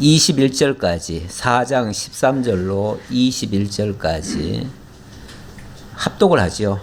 21절까지 4장 13절로 21절까지 합독을 하죠.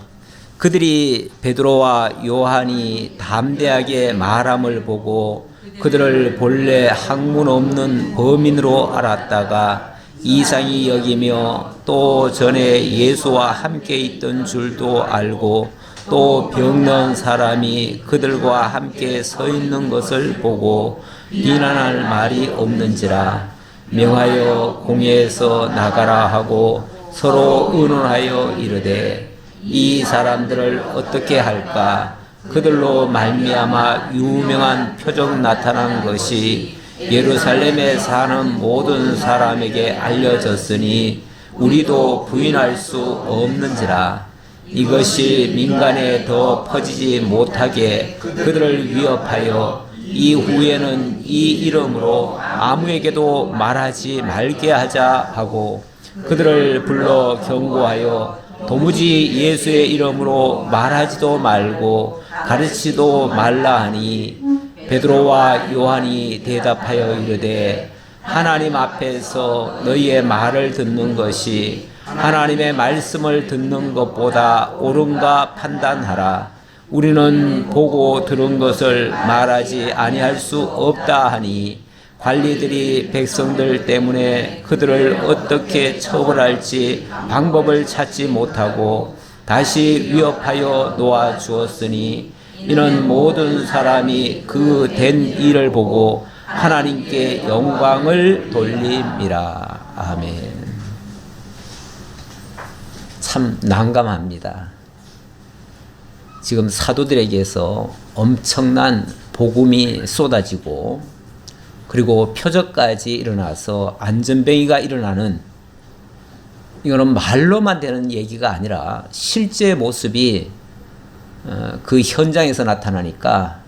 그들이 베드로와 요한이 담대하게 말함을 보고 그들을 본래 학문 없는 범인으로 알았다가 이상히 여기며 또 전에 예수와 함께 있던 줄도 알고 또 병든 사람이 그들과 함께 서 있는 것을 보고 비난할 말이 없는지라. 명하여 공회에서 나가라 하고 서로 의논하여 이르되 이 사람들을 어떻게 할까? 그들로 말미암아 유명한 표적 나타난 것이 예루살렘에 사는 모든 사람에게 알려졌으니 우리도 부인할 수 없는지라. 이것이 민간에 더 퍼지지 못하게 그들을 위협하여 이후에는 이 이름으로 아무에게도 말하지 말게 하자 하고 그들을 불러 경고하여 도무지 예수의 이름으로 말하지도 말고 가르치지도 말라 하니 베드로와 요한이 대답하여 이르되 하나님 앞에서 너희의 말을 듣는 것이 하나님의 말씀을 듣는 것보다 옳은가 판단하라. 우리는 보고 들은 것을 말하지 아니할 수 없다 하니 관리들이 백성들 때문에 그들을 어떻게 처벌할지 방법을 찾지 못하고 다시 위협하여 놓아 주었으니 이는 모든 사람이 그 된 일을 보고 하나님께 영광을 돌림이라. 아멘. 참 난감합니다. 지금 사도들에게서 엄청난 복음이 쏟아지고 그리고 표적까지 일어나서 안전병이가 일어나는, 이거는 말로만 되는 얘기가 아니라 실제 모습이 그 현장에서 나타나니까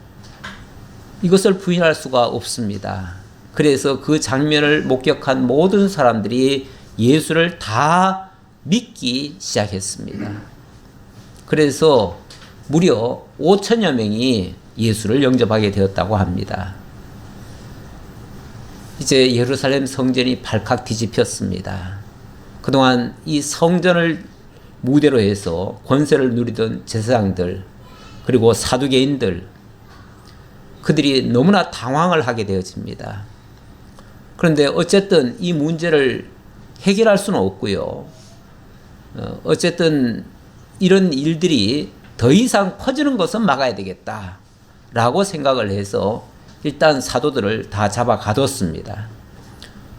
이것을 부인할 수가 없습니다. 그래서 그 장면을 목격한 모든 사람들이 예수를 다 믿기 시작했습니다. 그래서 무려 5천여 명이 예수를 영접하게 되었다고 합니다. 이제 예루살렘 성전이 발칵 뒤집혔습니다. 그동안 이 성전을 무대로 해서 권세를 누리던 제사장들 그리고 사두개인들, 그들이 너무나 당황을 하게 되어집니다. 그런데 어쨌든 이 문제를 해결할 수는 없고요. 어쨌든 이런 일들이 더 이상 퍼지는 것은 막아야 되겠다라고 생각을 해서 일단 사도들을 다 잡아 가뒀습니다.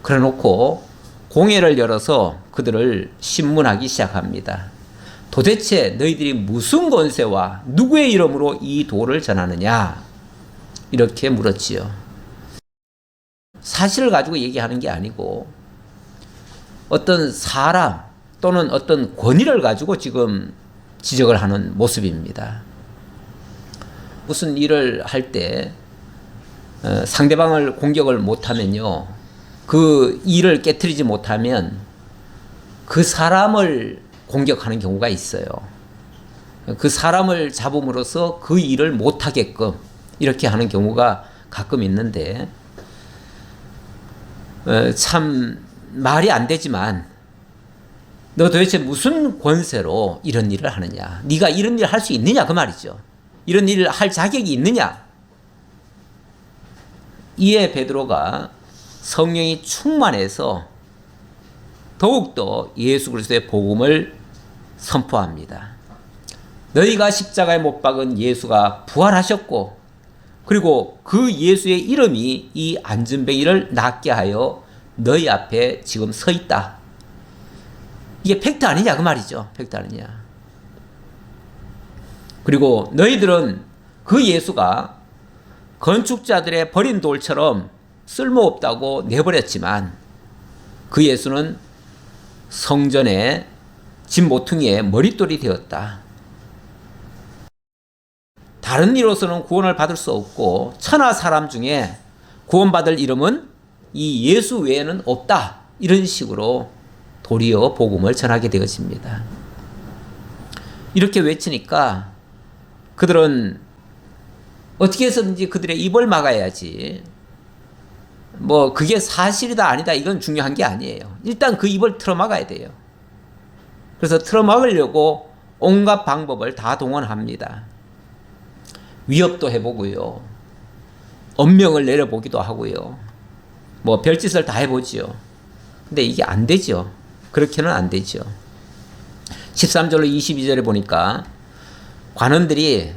그래 놓고 공회를 열어서 그들을 신문하기 시작합니다. 도대체 너희들이 무슨 권세와 누구의 이름으로 이 도를 전하느냐? 이렇게 물었지요. 사실을 가지고 얘기하는 게 아니고 어떤 사람 또는 어떤 권위를 가지고 지금 지적을 하는 모습입니다. 무슨 일을 할 때 상대방을 공격을 못하면요, 그 일을 깨트리지 못하면 그 사람을 공격하는 경우가 있어요. 그 사람을 잡음으로써 그 일을 못하게끔 이렇게 하는 경우가 가끔 있는데, 참 말이 안 되지만 너 도대체 무슨 권세로 이런 일을 하느냐? 네가 이런 일을 할 수 있느냐? 그 말이죠. 이런 일을 할 자격이 있느냐? 이에 베드로가 성령이 충만해서 더욱더 예수 그리스도의 복음을 선포합니다. 너희가 십자가에 못 박은 예수가 부활하셨고 그리고 그 예수의 이름이 이 안전뱅이를 낫게 하여 너희 앞에 지금 서 있다. 이게 팩트 아니냐 그 말이죠. 팩트 아니냐. 그리고 너희들은 그 예수가 건축자들의 버린 돌처럼 쓸모없다고 내버렸지만 그 예수는 성전의 집 모퉁이의 머릿돌이 되었다. 다른 이로서는 구원을 받을 수 없고 천하 사람 중에 구원받을 이름은 이 예수 외에는 없다. 이런 식으로 도리어 복음을 전하게 되어집니다. 이렇게 외치니까 그들은 어떻게 해서든지 그들의 입을 막아야지 뭐 그게 사실이다 아니다 이건 중요한 게 아니에요. 일단 그 입을 틀어막아야 돼요. 그래서 틀어막으려고 온갖 방법을 다 동원합니다. 위협도 해보고요. 엄명을 내려보기도 하고요. 뭐 별짓을 다 해보지요. 근데 이게 안 되죠. 그렇게는 안 되죠. 13절로 22절에 보니까 관원들이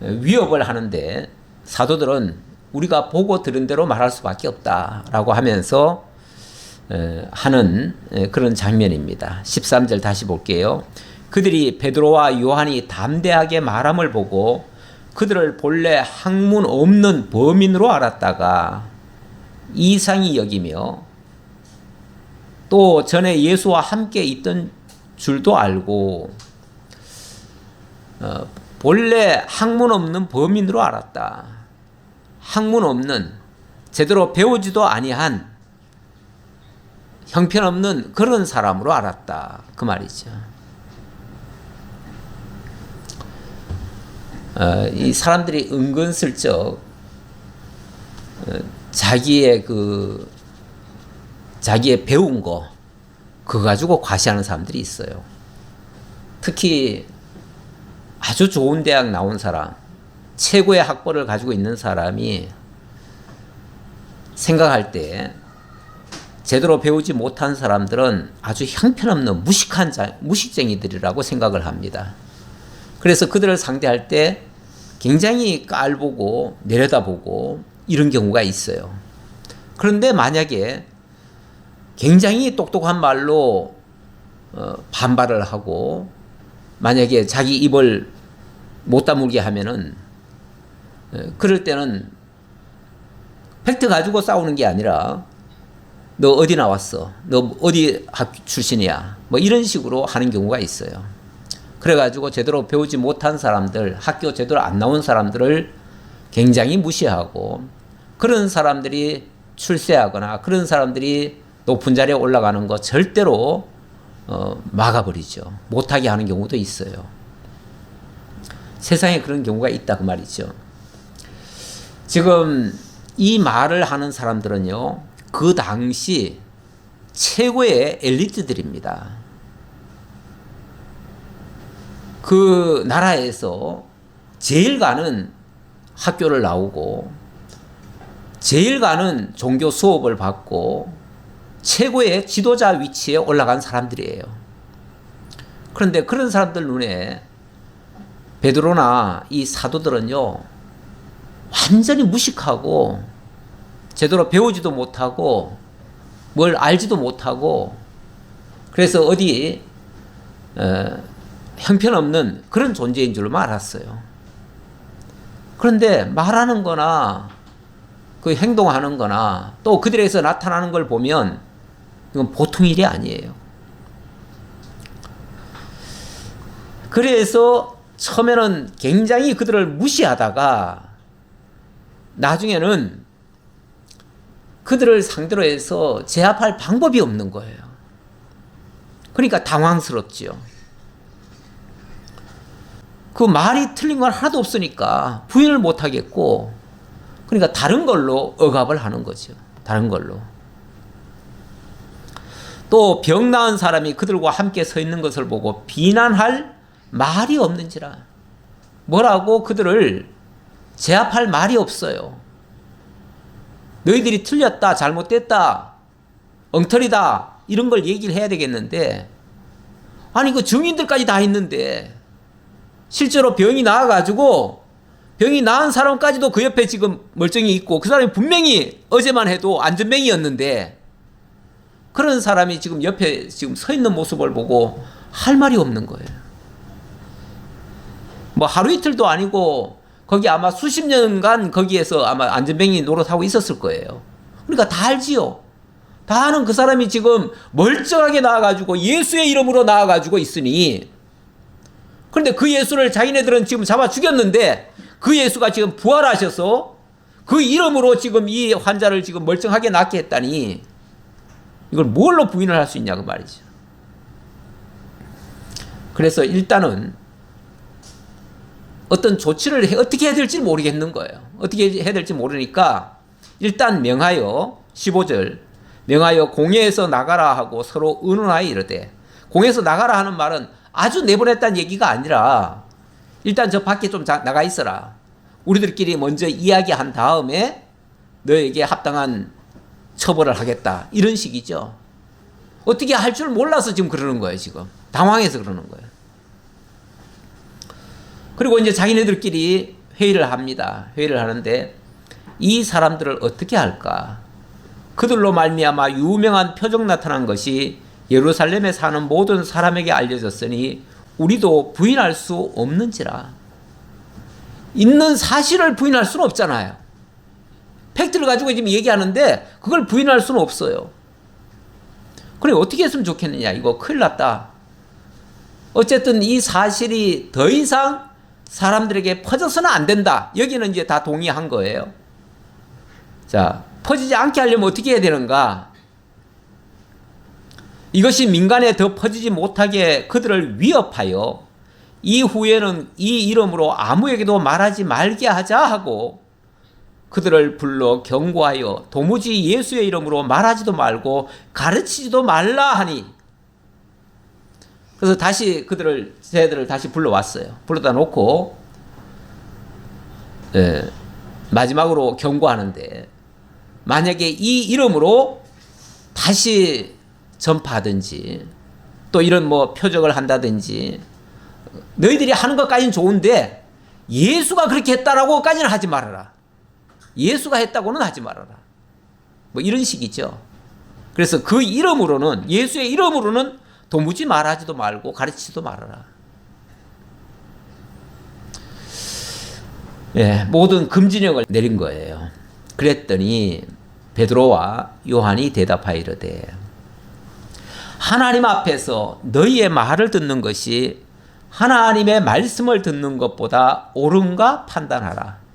위협을 하는데 사도들은 우리가 보고 들은 대로 말할 수밖에 없다라고 하면서 하는 그런 장면입니다. 13절 다시 볼게요. 그들이 베드로와 요한이 담대하게 말함을 보고 그들을 본래 학문 없는 범인으로 알았다가 이상히 여기며 또 전에 예수와 함께 있던 줄도 알고 본래 학문 없는 범인으로 알았다. 학문 없는 제대로 배우지도 아니한 형편없는 그런 사람으로 알았다. 그 말이죠. 이 사람들이 은근슬쩍 자기의 배운 거 그거 가지고 과시하는 사람들이 있어요. 특히 아주 좋은 대학 나온 사람, 최고의 학벌을 가지고 있는 사람이 생각할 때 제대로 배우지 못한 사람들은 아주 형편없는 무식쟁이들이라고 생각을 합니다. 그래서 그들을 상대할 때 굉장히 깔보고 내려다보고 이런 경우가 있어요. 그런데 만약에 굉장히 똑똑한 말로 반발을 하고 만약에 자기 입을 못 다물게 하면은 그럴 때는 팩트 가지고 싸우는 게 아니라 너 어디 나왔어? 너 어디 학교 출신이야? 뭐 이런 식으로 하는 경우가 있어요. 그래가지고 제대로 배우지 못한 사람들, 학교 제대로 안 나온 사람들을 굉장히 무시하고 그런 사람들이 출세하거나 그런 사람들이 높은 자리에 올라가는 거 절대로 막아버리죠. 못하게 하는 경우도 있어요. 세상에 그런 경우가 있다 그 말이죠. 지금 이 말을 하는 사람들은요, 그 당시 최고의 엘리트들입니다. 그 나라에서 제일 가는 학교를 나오고 제일 가는 종교 수업을 받고 최고의 지도자 위치에 올라간 사람들이에요. 그런데 그런 사람들 눈에 베드로나 이 사도들은요, 완전히 무식하고 제대로 배우지도 못하고 뭘 알지도 못하고 그래서 어디 형편없는 그런 존재인 줄로 알았어요. 그런데 말하는 거나 그 행동하는 거나 또 그들에서 나타나는 걸 보면 이건 보통 일이 아니에요. 그래서 처음에는 굉장히 그들을 무시하다가 나중에는 그들을 상대로 해서 제압할 방법이 없는 거예요. 그러니까 당황스럽지요. 그 말이 틀린 건 하나도 없으니까 부인을 못 하겠고, 그러니까 다른 걸로 억압을 하는 거죠. 다른 걸로. 또 병 나은 사람이 그들과 함께 서 있는 것을 보고 비난할 말이 없는지라. 뭐라고 그들을 제압할 말이 없어요. 너희들이 틀렸다, 잘못됐다, 엉터리다 이런 걸 얘기를 해야 되겠는데, 아니 그 증인들까지 다 있는데 실제로 병이 나아가지고 병이 나은 사람까지도 그 옆에 지금 멀쩡히 있고 그 사람이 분명히 어제만 해도 안전뱅이였는데 그런 사람이 지금 옆에 지금 서 있는 모습을 보고 할 말이 없는 거예요. 뭐 하루 이틀도 아니고 거기 아마 수십 년간 거기에서 아마 안전뱅이 노릇하고 있었을 거예요. 그러니까 다 알지요. 다 아는 그 사람이 지금 멀쩡하게 나와가지고 예수의 이름으로 나와가지고 있으니, 그런데 그 예수를 자기네들은 지금 잡아 죽였는데 그 예수가 지금 부활하셔서 그 이름으로 지금 이 환자를 지금 멀쩡하게 낫게 했다니 이걸 뭘로 부인을 할 수 있냐고 말이죠. 그래서 일단은 어떤 조치를 어떻게 해야 될지 모르겠는 거예요. 어떻게 해야 될지 모르니까 일단 명하여 15절 명하여 공회에서 나가라 하고 서로 의논하여 이르되, 공회에서 나가라 하는 말은 아주 내보냈다는 얘기가 아니라 일단 저 밖에 좀 나가 있어라. 우리들끼리 먼저 이야기한 다음에 너에게 합당한 처벌을 하겠다. 이런 식이죠. 어떻게 할 줄 몰라서 지금 그러는 거예요. 지금 당황해서 그러는 거예요. 그리고 이제 자기네들끼리 회의를 합니다. 회의를 하는데 이 사람들을 어떻게 할까? 그들로 말미암아 유명한 표적 나타난 것이 예루살렘에 사는 모든 사람에게 알려졌으니 우리도 부인할 수 없는지라. 있는 사실을 부인할 수는 없잖아요. 팩트를 가지고 지금 얘기하는데 그걸 부인할 수는 없어요. 그래 어떻게 했으면 좋겠느냐. 이거 큰일 났다. 어쨌든 이 사실이 더 이상 사람들에게 퍼져서는 안 된다. 여기는 이제 다 동의한 거예요. 자, 퍼지지 않게 하려면 어떻게 해야 되는가? 이것이 민간에 더 퍼지지 못하게 그들을 위협하여 이후에는 이 이름으로 아무에게도 말하지 말게 하자 하고 그들을 불러 경고하여 도무지 예수의 이름으로 말하지도 말고 가르치지도 말라 하니, 그래서 다시 쟤들을 다시 불러왔어요. 불러다 놓고 마지막으로 경고하는데, 만약에 이 이름으로 다시 전파하든지 또 이런 뭐 표적을 한다든지 너희들이 하는 것까지는 좋은데 예수가 그렇게 했다라고까지는 하지 말아라. 예수가 했다고는 하지 말아라. 뭐 이런 식이죠. 그래서 그 이름으로는, 예수의 이름으로는 도무지 말하지도 말고 가르치지도 말아라. 모든 금지령을 내린 거예요. 그랬더니 베드로와 요한이 대답하여 이르되, 하나님 앞에서 너희의 말을 듣는 것이 하나님의 말씀을 듣는 것보다 옳은가 판단하라.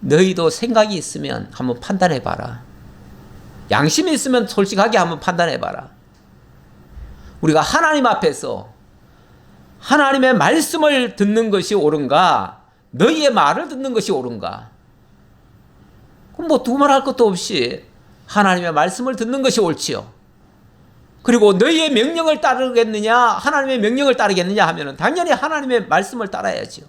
너희도 생각이 있으면 한번 판단해봐라. 양심이 있으면 솔직하게 한번 판단해봐라. 우리가 하나님 앞에서 하나님의 말씀을 듣는 것이 옳은가, 너희의 말을 듣는 것이 옳은가? 그럼 뭐 두말할 것도 없이 하나님의 말씀을 듣는 것이 옳지요. 그리고 너희의 명령을 따르겠느냐, 하나님의 명령을 따르겠느냐 하면은 당연히 하나님의 말씀을 따라야지요.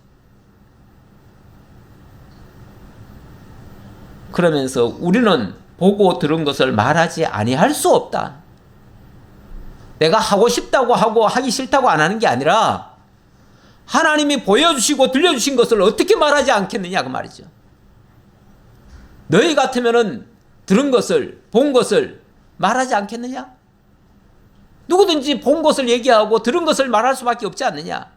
그러면서 우리는 보고 들은 것을 말하지 아니할 수 없다. 내가 하고 싶다고 하고 하기 싫다고 안 하는 게 아니라 하나님이 보여주시고 들려주신 것을 어떻게 말하지 않겠느냐 그 말이죠. 너희 같으면은 들은 것을, 본 것을 말하지 않겠느냐? 누구든지 본 것을 얘기하고 들은 것을 말할 수밖에 없지 않느냐?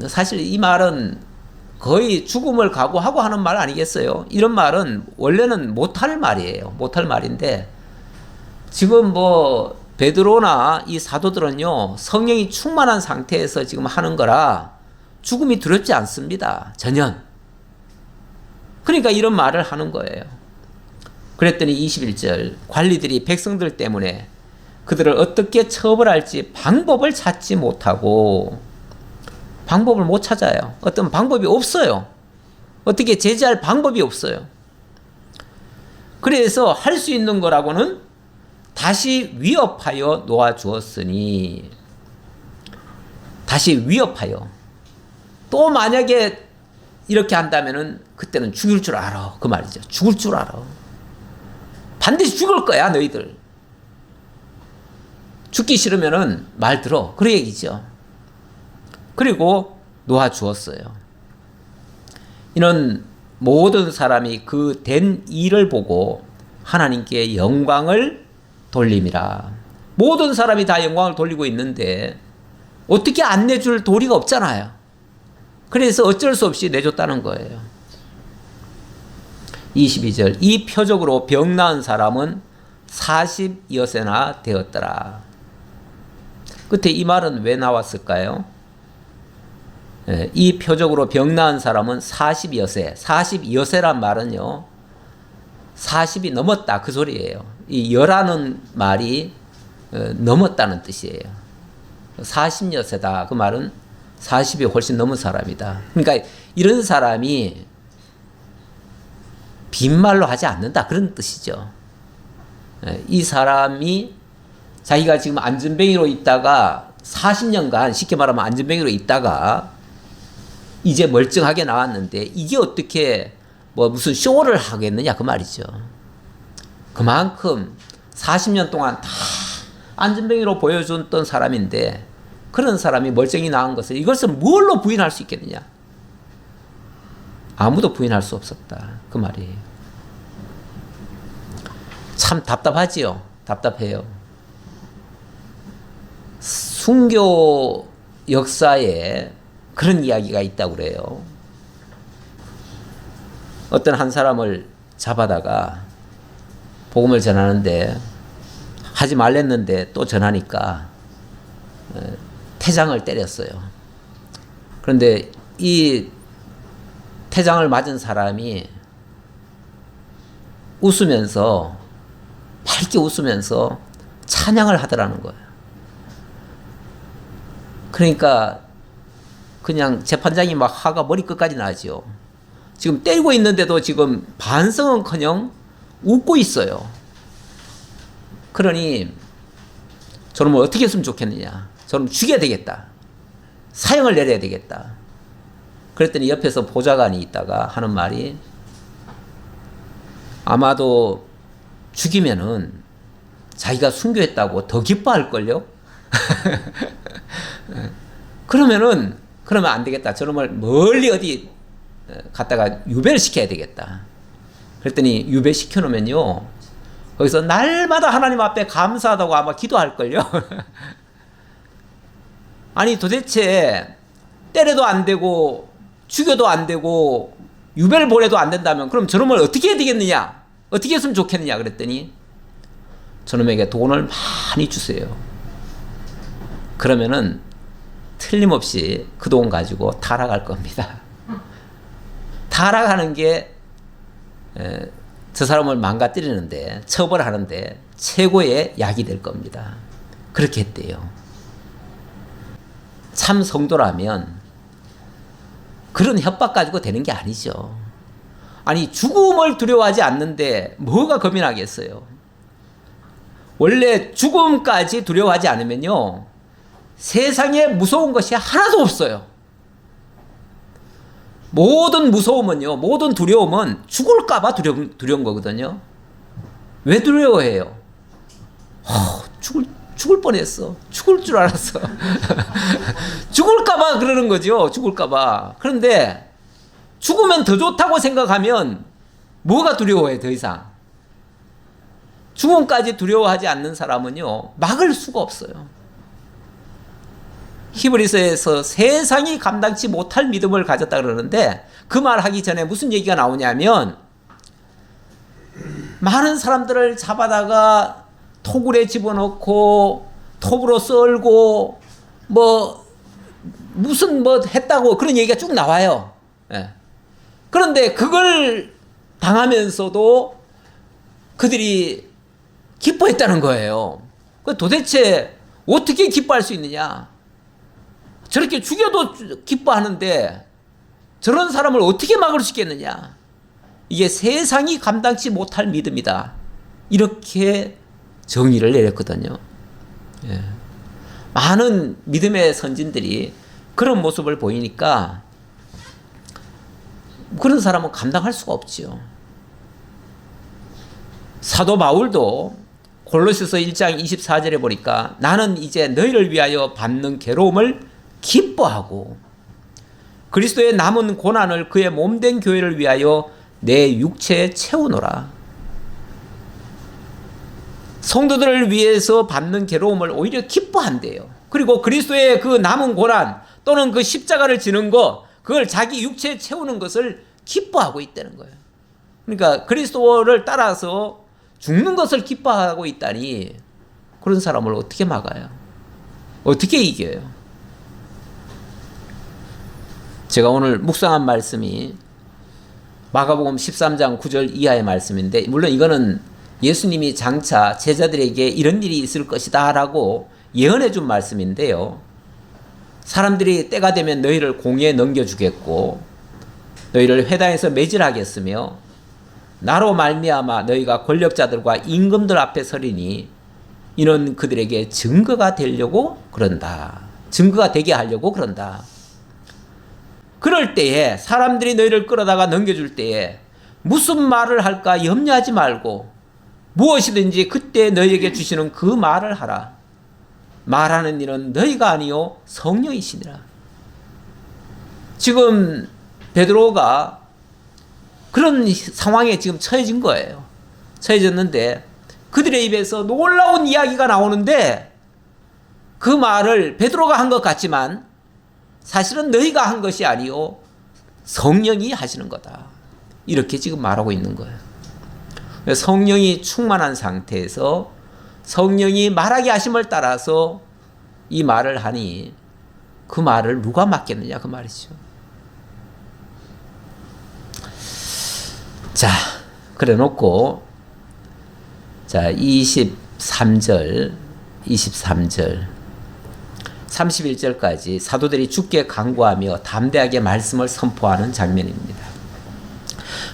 사실 이 말은 거의 죽음을 각오하고 하는 말 아니겠어요? 이런 말은 원래는 못할 말이에요. 못할 말인데 지금 뭐 베드로나 이 사도들은요, 성령이 충만한 상태에서 지금 하는 거라 죽음이 두렵지 않습니다. 전혀. 그러니까 이런 말을 하는 거예요. 그랬더니 21절, 관리들이 백성들 때문에 그들을 어떻게 처벌할지 방법을 찾지 못하고, 방법을 못 찾아요. 어떤 방법이 없어요. 어떻게 제재할 방법이 없어요. 그래서 할 수 있는 거라고는 다시 위협하여 놓아주었으니, 다시 위협하여, 또 만약에 이렇게 한다면은 그때는 죽일 줄 알아. 그 말이죠. 죽을 줄 알아. 반드시 죽을 거야, 너희들. 죽기 싫으면은 말 들어. 그 얘기죠. 그리고 놓아주었어요. 이는 모든 사람이 그 된 일을 보고 하나님께 영광을 돌림이라. 모든 사람이 다 영광을 돌리고 있는데 어떻게 안 내줄 도리가 없잖아요. 그래서 어쩔 수 없이 내줬다는 거예요. 22절, 이 표적으로 병 나은 사람은 40여세나 되었더라. 끝에 이 말은 왜 나왔을까요? 이 표적으로 병 나은 사람은 40여세. 40여세란 말은요, 40이 넘었다 그 소리예요. 이 여라는 말이 넘었다는 뜻이에요. 40여세다 그 말은 40이 훨씬 넘은 사람이다. 그러니까 이런 사람이 빈말로 하지 않는다 그런 뜻이죠. 이 사람이 자기가 지금 안전뱅이로 있다가 40년간 쉽게 말하면 안전뱅이로 있다가 이제 멀쩡하게 나왔는데 이게 어떻게 뭐 무슨 쇼를 하겠느냐 그 말이죠. 그만큼 40년 동안 다 안전뱅이로 보여줬던 사람인데 그런 사람이 멀쩡히 나은 것을 이것을 뭘로 부인할 수 있겠느냐. 아무도 부인할 수 없었다 그 말이에요. 참 답답하지요. 답답해요. 순교 역사에 그런 이야기가 있다고 그래요. 어떤 한 사람을 잡아다가 복음을 전하는데 하지 말랬는데 또 전하니까 태장을 때렸어요. 그런데 이 태장을 맞은 사람이 웃으면서 밝게 웃으면서 찬양을 하더라는 거예요. 그러니까 그냥 재판장이 막 화가 머리끝까지 나죠. 지금 때리고 있는데도 지금 반성은커녕 웃고 있어요. 그러니 저놈을 어떻게 했으면 좋겠느냐. 저놈 죽여야 되겠다. 사형을 내려야 되겠다. 그랬더니 옆에서 보좌관이 있다가 하는 말이 아마도 죽이면은 자기가 순교했다고 더 기뻐할걸요? 그러면 안 되겠다. 저놈을 멀리 어디 갖다가 유배를 시켜야 되겠다. 그랬더니 유배시켜 놓으면요. 거기서 날마다 하나님 앞에 감사하다고 아마 기도할걸요? 아니 도대체 때려도 안 되고 죽여도 안 되고 유배를 보내도 안 된다면 그럼 저놈을 어떻게 해야 되겠느냐? 어떻게 했으면 좋겠느냐? 그랬더니 저놈에게 돈을 많이 주세요. 그러면은 틀림없이 그 돈 가지고 타락할 겁니다. 타락하는 게 저 사람을 망가뜨리는데 처벌하는데 최고의 약이 될 겁니다. 그렇게 했대요. 참 성도라면 그런 협박 가지고 되는 게 아니죠. 아니 죽음을 두려워하지 않는데 뭐가 겁이 나겠어요. 원래 죽음까지 두려워하지 않으면요 세상에 무서운 것이 하나도 없어요. 모든 무서움은요, 모든 두려움은 죽을까봐 두려운 거거든요. 왜 두려워해요? 죽을 뻔했어. 죽을 줄 알았어. 죽을까봐 그러는 거죠. 죽을까봐. 그런데 죽으면 더 좋다고 생각하면 뭐가 두려워해, 더 이상? 죽음까지 두려워하지 않는 사람은요, 막을 수가 없어요. 히브리서에서 세상이 감당치 못할 믿음을 가졌다 그러는데 그 말 하기 전에 무슨 얘기가 나오냐면 많은 사람들을 잡아다가 토굴에 집어넣고 톱으로 썰고 무슨 했다고 그런 얘기가 쭉 나와요. 예. 그런데 그걸 당하면서도 그들이 기뻐했다는 거예요. 도대체 어떻게 기뻐할 수 있느냐? 저렇게 죽여도 기뻐하는데 저런 사람을 어떻게 막을 수 있겠느냐? 이게 세상이 감당치 못할 믿음이다. 이렇게 정의를 내렸거든요. 예. 많은 믿음의 선진들이 그런 모습을 보이니까 그런 사람은 감당할 수가 없지요. 사도 바울도 골로새서 1장 24절에 보니까 나는 이제 너희를 위하여 받는 괴로움을 기뻐하고 그리스도의 남은 고난을 그의 몸된 교회를 위하여 내 육체에 채우노라. 성도들을 위해서 받는 괴로움을 오히려 기뻐한대요. 그리고 그리스도의 그 남은 고난 또는 그 십자가를 지는 것, 그걸 자기 육체에 채우는 것을 기뻐하고 있다는 거예요. 그러니까 그리스도를 따라서 죽는 것을 기뻐하고 있다니 그런 사람을 어떻게 막아요? 어떻게 이겨요? 제가 오늘 묵상한 말씀이 마가복음 13장 9절 이하의 말씀인데 물론 이거는 예수님이 장차 제자들에게 이런 일이 있을 것이다 라고 예언해 준 말씀인데요. 사람들이 때가 되면 너희를 공에 넘겨주겠고 너희를 회당에서 매질하겠으며 나로 말미암아 너희가 권력자들과 임금들 앞에 서리니 이는 그들에게 증거가 되려고 그런다. 증거가 되게 하려고 그런다. 그럴 때에 사람들이 너희를 끌어다가 넘겨줄 때에 무슨 말을 할까 염려하지 말고 무엇이든지 그때 너희에게 주시는 그 말을 하라. 말하는 일은 너희가 아니요 성령이시니라. 지금 베드로가 그런 상황에 지금 처해진 거예요. 처해졌는데 그들의 입에서 놀라운 이야기가 나오는데 그 말을 베드로가 한 것 같지만 사실은 너희가 한 것이 아니요 성령이 하시는 거다. 이렇게 지금 말하고 있는 거예요. 성령이 충만한 상태에서 성령이 말하게 하심을 따라서 이 말을 하니 그 말을 누가 맡겠느냐 그 말이죠. 자, 그래 놓고 자 23절 31절까지 사도들이 주께 간구하며 담대하게 말씀을 선포하는 장면입니다.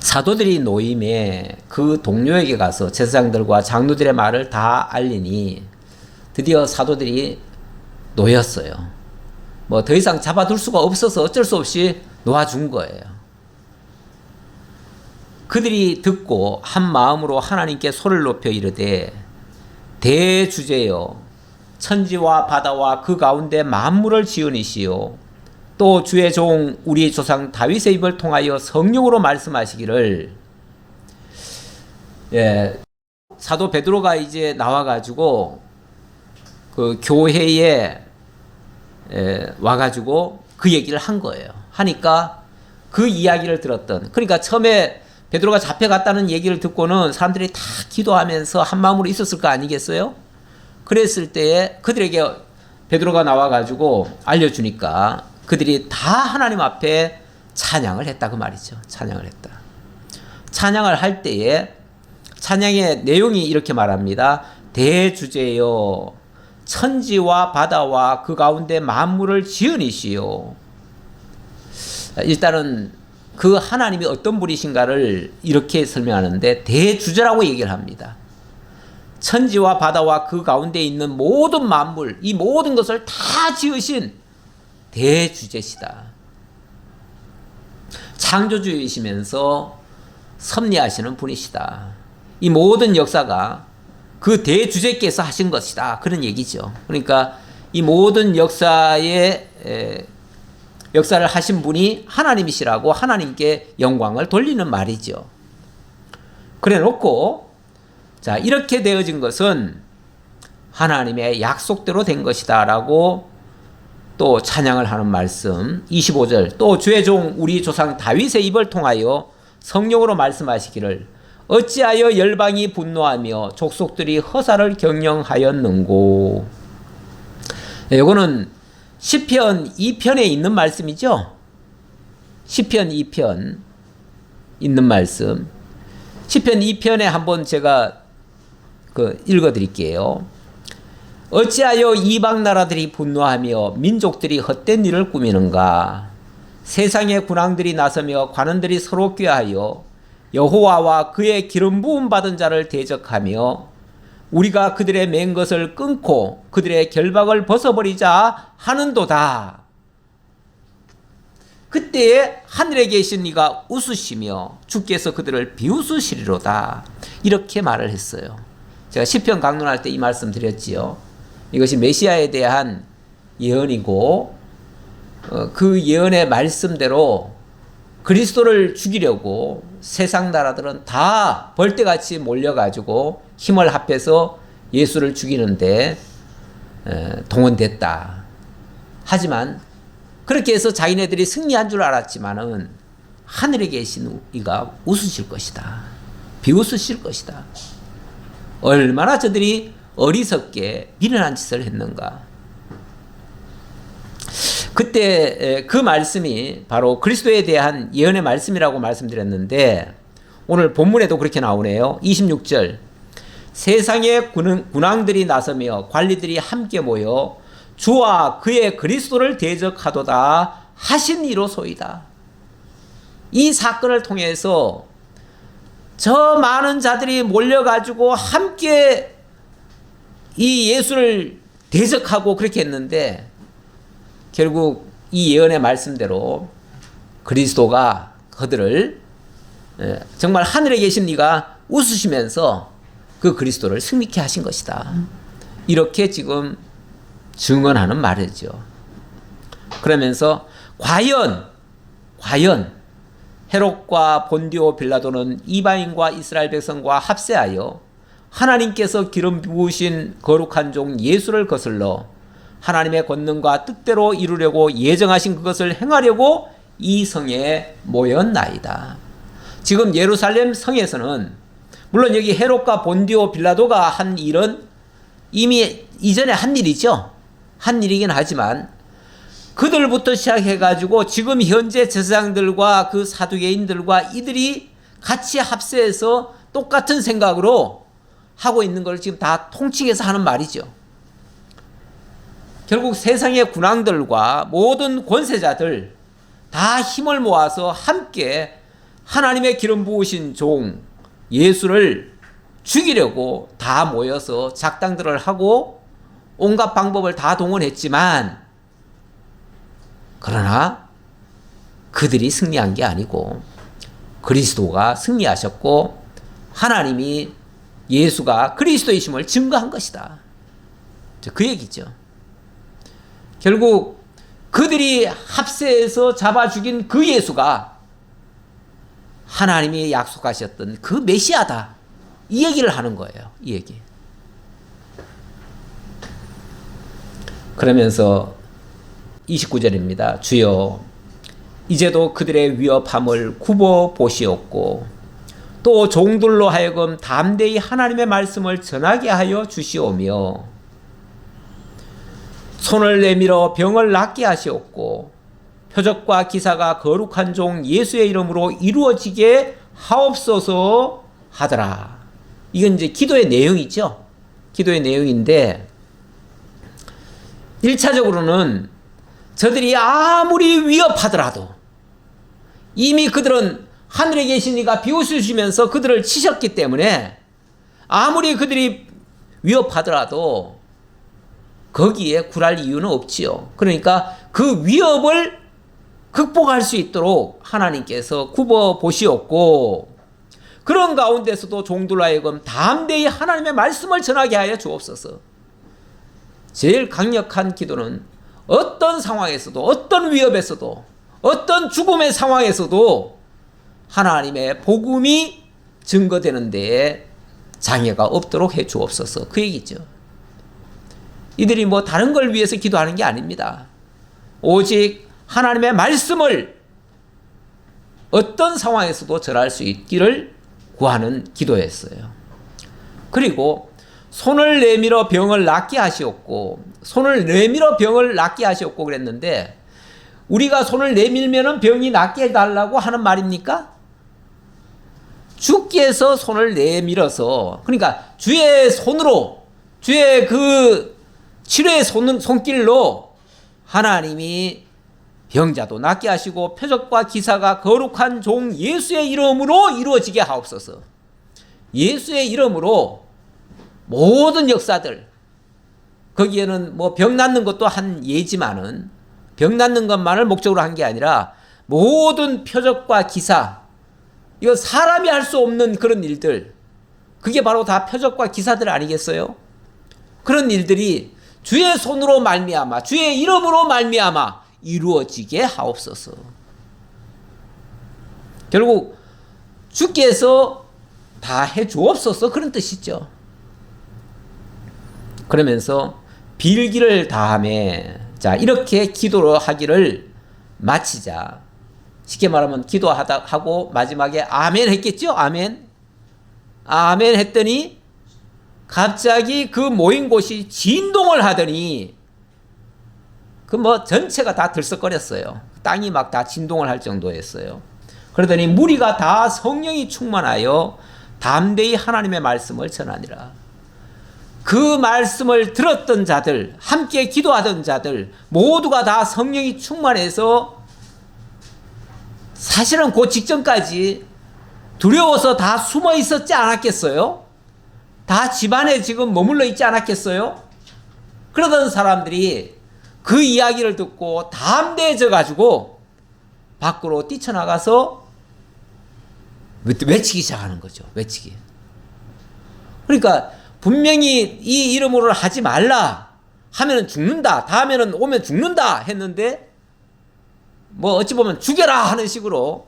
사도들이 노임에 그 동료에게 가서 제사장들과 장로들의 말을 다 알리니 드디어 사도들이 놓였어요. 뭐 더 이상 잡아둘 수가 없어서 어쩔 수 없이 놓아준 거예요. 그들이 듣고 한 마음으로 하나님께 소리를 높여 이르되 대주제여 천지와 바다와 그 가운데 만물을 지으니시오 또 주의 종 우리 조상 다윗의 입을 통하여 성령으로 말씀하시기를. 사도 베드로가 이제 나와가지고 그 교회에 와가지고 그 얘기를 한 거예요. 하니까 그 이야기를 들었던, 그러니까 처음에 베드로가 잡혀갔다는 얘기를 듣고는 사람들이 다 기도하면서 한 마음으로 있었을 거 아니겠어요? 그랬을 때에 그들에게 베드로가 나와가지고 알려주니까 그들이 다 하나님 앞에 찬양을 했다 그 말이죠. 찬양을 했다. 찬양을 할 때에 찬양의 내용이 이렇게 말합니다. 대주제여 천지와 바다와 그 가운데 만물을 지으니시오. 일단은 그 하나님이 어떤 분이신가를 이렇게 설명하는데 대주제라고 얘기를 합니다. 천지와 바다와 그 가운데 있는 모든 만물, 이 모든 것을 다 지으신 대주제시다. 창조주이시면서 섭리하시는 분이시다. 이 모든 역사가 그 대주제께서 하신 것이다. 그런 얘기죠. 그러니까 이 모든 역사를 하신 분이 하나님이시라고 하나님께 영광을 돌리는 말이죠. 그래 놓고 자 이렇게 되어진 것은 하나님의 약속대로 된 것이다 라고 또 찬양을 하는 말씀. 25절 또 주의 종 우리 조상 다윗의 입을 통하여 성령으로 말씀하시기를 어찌하여 열방이 분노하며 족속들이 허사를 경영하였는고. 이거는 시편 2편에 있는 말씀이죠. 시편 2편 있는 말씀. 시편 2편에 한번 제가 읽어드릴게요. 어찌하여 이방 나라들이 분노하며 민족들이 헛된 일을 꾸미는가. 세상의 군왕들이 나서며 관원들이 서로 꾀하여 여호와와 그의 기름 부음 받은 자를 대적하며 우리가 그들의 맨 것을 끊고 그들의 결박을 벗어버리자 하는도다. 그때에 하늘에 계신 이가 웃으시며 주께서 그들을 비웃으시리로다. 이렇게 말을 했어요. 제가 시편 강론할 때 이 말씀 드렸지요. 이것이 메시아에 대한 예언이고 그 예언의 말씀대로 그리스도를 죽이려고 세상 나라들은 다 벌떼같이 몰려가지고 힘을 합해서 예수를 죽이는데 동원됐다. 하지만 그렇게 해서 자기네들이 승리한 줄 알았지만은 하늘에 계신 이가 웃으실 것이다. 비웃으실 것이다. 얼마나 저들이 어리석게 미련한 짓을 했는가. 그때 그 말씀이 바로 그리스도에 대한 예언의 말씀이라고 말씀드렸는데 오늘 본문에도 그렇게 나오네요. 26절 세상의 군왕들이 나서며 관리들이 함께 모여 주와 그의 그리스도를 대적하도다 하신 이로소이다. 이 사건을 통해서 저 많은 자들이 몰려가지고 함께 이 예수를 대적하고 그렇게 했는데 결국 이 예언의 말씀대로 그리스도가 그들을 정말 하늘에 계신 이가 웃으시면서 그 그리스도를 승리케 하신 것이다. 이렇게 지금 증언하는 말이죠. 그러면서 과연 헤롯과 본디오 빌라도는 이방인과 이스라엘 백성과 합세하여 하나님께서 기름 부으신 거룩한 종 예수를 거슬러 하나님의 권능과 뜻대로 이루려고 예정하신 그것을 행하려고 이 성에 모였나이다. 지금 예루살렘 성에서는 물론 여기 헤롯과 본디오 빌라도가 한 일은 이미 이전에 한 일이죠. 한 일이긴 하지만 그들부터 시작해가지고 지금 현재 제사장들과 그 사두개인들과 이들이 같이 합세해서 똑같은 생각으로 하고 있는 걸 지금 다 통칭해서 하는 말이죠. 결국 세상의 군왕들과 모든 권세자들 다 힘을 모아서 함께 하나님의 기름 부으신 종 예수를 죽이려고 다 모여서 작당들을 하고 온갖 방법을 다 동원했지만 그러나 그들이 승리한 게 아니고 그리스도가 승리하셨고 하나님이 예수가 그리스도이심을 증거한 것이다. 그 얘기죠. 결국 그들이 합세해서 잡아 죽인 그 예수가 하나님이 약속하셨던 그 메시아다. 이 얘기를 하는 거예요. 이 얘기. 그러면서 29절입니다. 주여 이제도 그들의 위협함을 굽어 보시옵고 또 종들로 하여금 담대히 하나님의 말씀을 전하게 하여 주시오며 손을 내밀어 병을 낫게 하시옵고 표적과 기사가 거룩한 종 예수의 이름으로 이루어지게 하옵소서 하더라. 이건 이제 기도의 내용이죠. 기도의 내용인데 1차적으로는 저들이 아무리 위협하더라도 이미 그들은 하늘에 계신 이가 비웃으시면서 그들을 치셨기 때문에 아무리 그들이 위협하더라도 거기에 굴할 이유는 없지요. 그러니까 그 위협을 극복할 수 있도록 하나님께서 굽어 보시옵고 그런 가운데서도 종들로 하여금 담대히 하나님의 말씀을 전하게 하여 주옵소서. 제일 강력한 기도는 어떤 상황에서도 어떤 위협에서도 어떤 죽음의 상황에서도 하나님의 복음이 증거되는 데에 장애가 없도록 해 주옵소서. 그 얘기죠. 이들이 뭐 다른 걸 위해서 기도하는 게 아닙니다. 오직 하나님의 말씀을 어떤 상황에서도 전할 수 있기를 구하는 기도였어요. 그리고 손을 내밀어 병을 낫게 하시옵고 손을 내밀어 병을 낫게 하시옵고 그랬는데 우리가 손을 내밀면 병이 낫게 해달라고 하는 말입니까? 주께서 손을 내밀어서 그러니까 주의 손으로 주의 그 치료의 손길로 하나님이 병자도 낫게 하시고 표적과 기사가 거룩한 종 예수의 이름으로 이루어지게 하옵소서. 예수의 이름으로 모든 역사들 거기에는 뭐 병 낫는 것도 한 예지만은 병 낫는 것만을 목적으로 한 게 아니라 모든 표적과 기사 이거 사람이 할 수 없는 그런 일들 그게 바로 다 표적과 기사들 아니겠어요? 그런 일들이 주의 손으로 말미암아 주의 이름으로 말미암아 이루어지게 하옵소서. 결국 주께서 다 해주옵소서 그런 뜻이죠. 그러면서 빌기를 다하며 자 이렇게 기도를 하기를 마치자. 쉽게 말하면 기도하고 마지막에 아멘 했겠죠. 아멘. 아멘 했더니 갑자기 그 모인 곳이 진동을 하더니 그 뭐 전체가 다 들썩거렸어요. 땅이 막 다 진동을 할 정도였어요. 그러더니 무리가 다 성령이 충만하여 담대히 하나님의 말씀을 전하니라. 그 말씀을 들었던 자들, 함께 기도하던 자들 모두가 다 성령이 충만해서 사실은 그 직전까지 두려워서 다 숨어 있었지 않았겠어요? 다 집안에 지금 머물러 있지 않았겠어요? 그러던 사람들이 그 이야기를 듣고 담대해져 가지고 밖으로 뛰쳐나가서 외치기 시작하는 거죠. 외치기. 그러니까 분명히 이 이름으로 하지 말라 하면은 죽는다, 다음에는 오면 죽는다 했는데 뭐 어찌 보면 죽여라 하는 식으로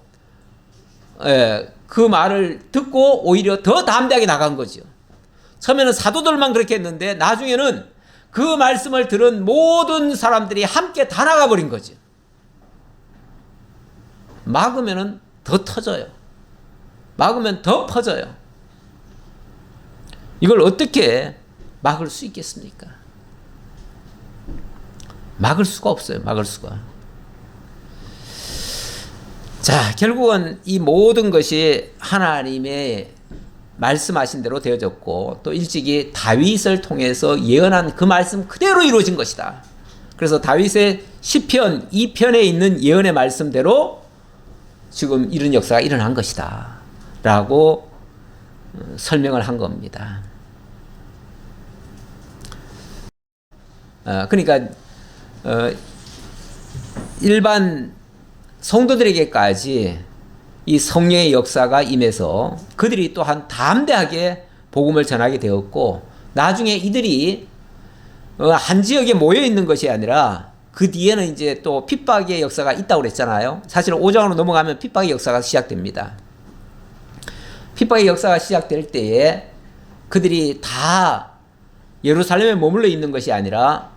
그 말을 듣고 오히려 더 담대하게 나간 거죠. 처음에는 사도들만 그렇게 했는데 나중에는 그 말씀을 들은 모든 사람들이 함께 다 나가버린 거죠. 막으면은 더 터져요. 막으면 더 퍼져요. 이걸 어떻게 막을 수 있겠습니까? 막을 수가 없어요. 막을 수가. 자, 결국은 이 모든 것이 하나님의 말씀하신 대로 되어졌고 또 일찍이 다윗을 통해서 예언한 그 말씀 그대로 이루어진 것이다. 그래서 다윗의 시편 2편에 있는 예언의 말씀대로 지금 이런 역사가 일어난 것이다 라고 설명을 한 겁니다. 그러니까 일반 성도들에게까지 이 성령의 역사가 임해서 그들이 또한 담대하게 복음을 전하게 되었고 나중에 이들이 한 지역에 모여 있는 것이 아니라 그 뒤에는 이제 또 핍박의 역사가 있다고 그랬잖아요. 사실 5장으로 넘어가면 핍박의 역사가 시작됩니다. 핍박의 역사가 시작될 때에 그들이 다 예루살렘에 머물러 있는 것이 아니라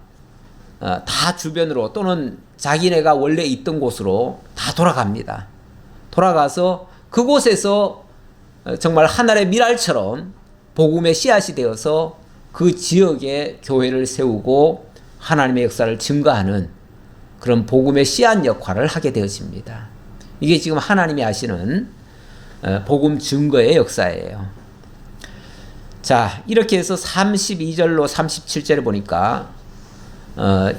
다 주변으로 또는 자기네가 원래 있던 곳으로 다 돌아갑니다. 돌아가서 그곳에서 정말 하늘의 미랄처럼 복음의 씨앗이 되어서 그 지역에 교회를 세우고 하나님의 역사를 증거하는 그런 복음의 씨앗 역할을 하게 되어집니다. 이게 지금 하나님이 하시는 복음 증거의 역사예요. 자, 이렇게 해서 32절로 37절에 보니까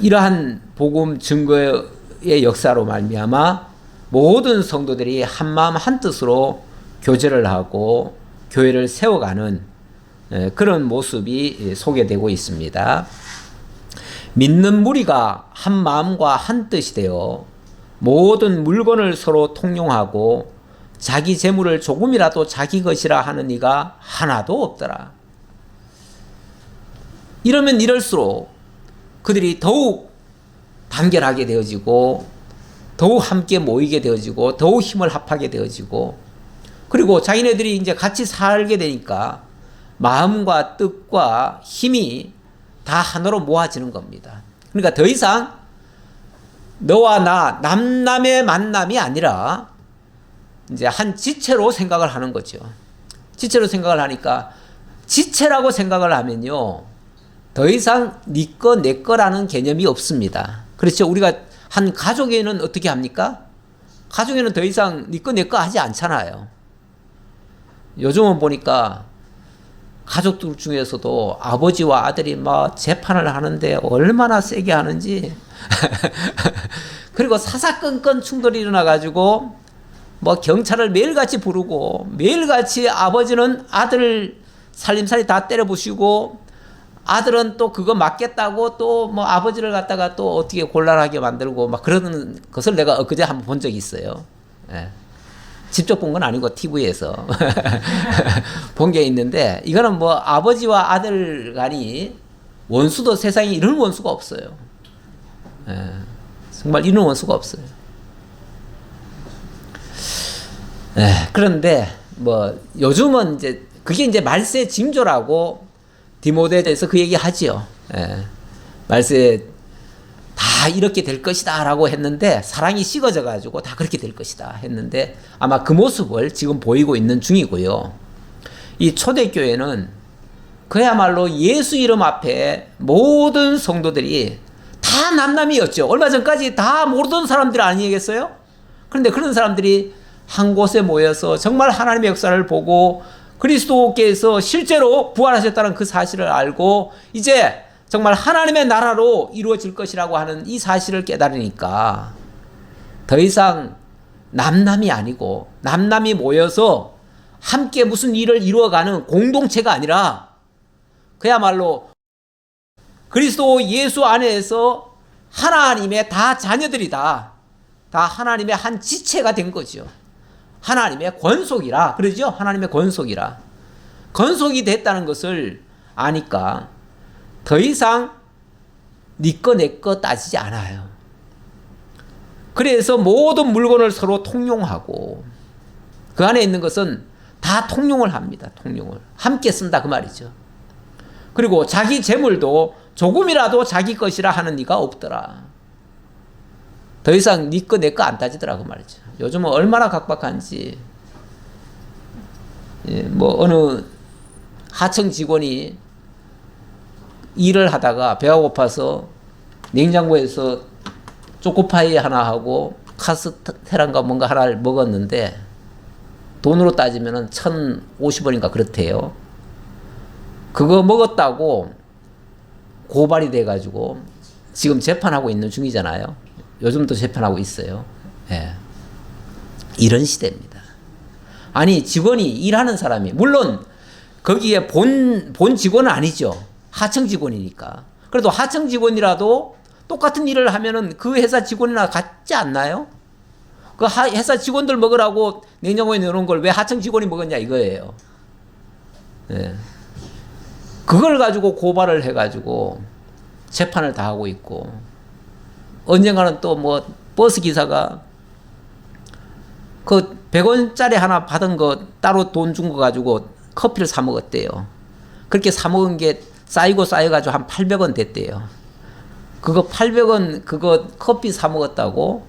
이러한 복음 증거의 역사로 말미암아 모든 성도들이 한마음 한뜻으로 교제를 하고 교회를 세워가는 그런 모습이 소개되고 있습니다. 믿는 무리가 한 마음과 한 뜻이 되어 모든 물건을 서로 통용하고 자기 재물을 조금이라도 자기 것이라 하는 이가 하나도 없더라. 이러면 이럴수록 그들이 더욱 단결하게 되어지고 더욱 함께 모이게 되어지고 더욱 힘을 합하게 되어지고 그리고 자기네들이 이제 같이 살게 되니까 마음과 뜻과 힘이 다 하나로 모아지는 겁니다. 그러니까 더 이상 너와 나 남남의 만남이 아니라 이제 한 지체로 생각을 하는 거죠. 지체로 생각을 하니까 지체라고 생각을 하면요 더 이상 네 거 내 거라는 개념이 없습니다. 그렇죠. 우리가 한 가족에는 어떻게 합니까? 가족에는 더 이상 네 거 내 거 하지 않잖아요. 요즘은 보니까 가족들 중에서도 아버지와 아들이 막 재판을 하는데 얼마나 세게 하는지 그리고 사사건건 충돌이 일어나가지고 뭐 경찰을 매일같이 부르고 매일같이 아버지는 아들 살림살이 다 때려부시고 아들은 또 그거 맞겠다고 또 뭐 아버지를 갖다가 또 어떻게 곤란하게 만들고 막 그러는 것을 내가 엊그제 한번 본 적이 있어요. 예. 직접 본 건 아니고 TV에서 본 게 있는데 이거는 뭐 아버지와 아들 간이 원수도 세상에 이런 원수가 없어요. 예. 정말 이런 원수가 없어요. 예. 그런데 뭐 요즘은 이제 그게 이제 말세 징조라고 디모데에서 그 얘기 하지요. 예. 말세 다 이렇게 될 것이다 라고 했는데 사랑이 식어져 가지고 다 그렇게 될 것이다 했는데 아마 그 모습을 지금 보이고 있는 중이고요. 이 초대교회는 그야말로 예수 이름 앞에 모든 성도들이 다 남남이었죠. 얼마 전까지 다 모르던 사람들 아니겠어요? 그런데 그런 사람들이 한 곳에 모여서 정말 하나님의 역사를 보고 그리스도께서 실제로 부활하셨다는 그 사실을 알고 이제 정말 하나님의 나라로 이루어질 것이라고 하는 이 사실을 깨달으니까 더 이상 남남이 아니고 남남이 모여서 함께 무슨 일을 이루어가는 공동체가 아니라 그야말로 그리스도 예수 안에서 하나님의 다 자녀들이다. 다 하나님의 한 지체가 된 거죠. 하나님의 권속이라 그러죠. 하나님의 권속이라. 권속이 됐다는 것을 아니까 더 이상 네 거 내 거 따지지 않아요. 그래서 모든 물건을 서로 통용하고 그 안에 있는 것은 다 통용을 합니다. 통용을. 함께 쓴다 그 말이죠. 그리고 자기 재물도 조금이라도 자기 것이라 하는 이가 없더라. 더 이상 네 거 내 거 안 따지더라 그 말이죠. 요즘은 얼마나 각박한지. 뭐 어느 하청 직원이 일을 하다가 배가 고파서 냉장고에서 초코파이 하나 하고 카스테라인가 뭔가 하나를 먹었는데 돈으로 따지면 1,050원인가 그렇대요. 그거 먹었다고 고발이 돼가지고 지금 재판하고 있는 중이잖아요. 요즘도 재판하고 있어요. 예. 이런 시대입니다. 아니 직원이 일하는 사람이 물론 거기에 본 직원은 아니죠. 하청 직원이니까. 그래도 하청 직원이라도 똑같은 일을 하면은 그 회사 직원이나 같지 않나요? 그 회사 직원들 먹으라고 냉장고에 넣어놓은 걸 왜 하청 직원이 먹었냐 이거예요. 예. 그걸 가지고 고발을 해가지고 재판을 다 하고 있고 언젠가는 또 뭐 버스 기사가 그 100원짜리 하나 받은 거 따로 돈 준 거 가지고 커피를 사 먹었대요. 그렇게 사 먹은 게 쌓여가지고 한 800원 됐대요. 그거 800원 그거 커피 사 먹었다고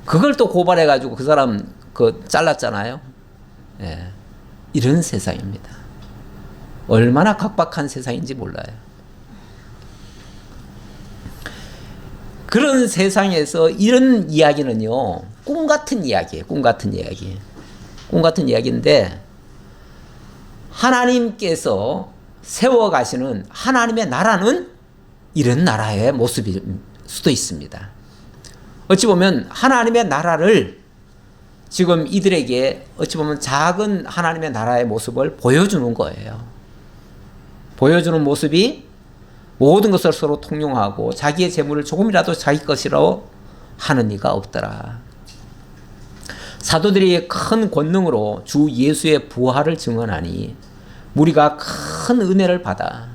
그걸 또 고발해가지고 그 사람 그 잘랐잖아요. 예. 이런 세상입니다. 얼마나 각박한 세상인지 몰라요. 그런 세상에서 이런 이야기는요, 꿈 같은 이야기예요. 꿈 같은 이야기. 꿈 같은 이야기인데, 하나님께서 세워가시는 하나님의 나라는 이런 나라의 모습일 수도 있습니다. 어찌 보면 하나님의 나라를 지금 이들에게 어찌 보면 작은 하나님의 나라의 모습을 보여주는 거예요. 보여주는 모습이 모든 것을 서로 통용하고 자기의 재물을 조금이라도 자기 것이라고 하는 이가 없더라. 사도들이 큰 권능으로 주 예수의 부활을 증언하니 우리가 큰 은혜를 받아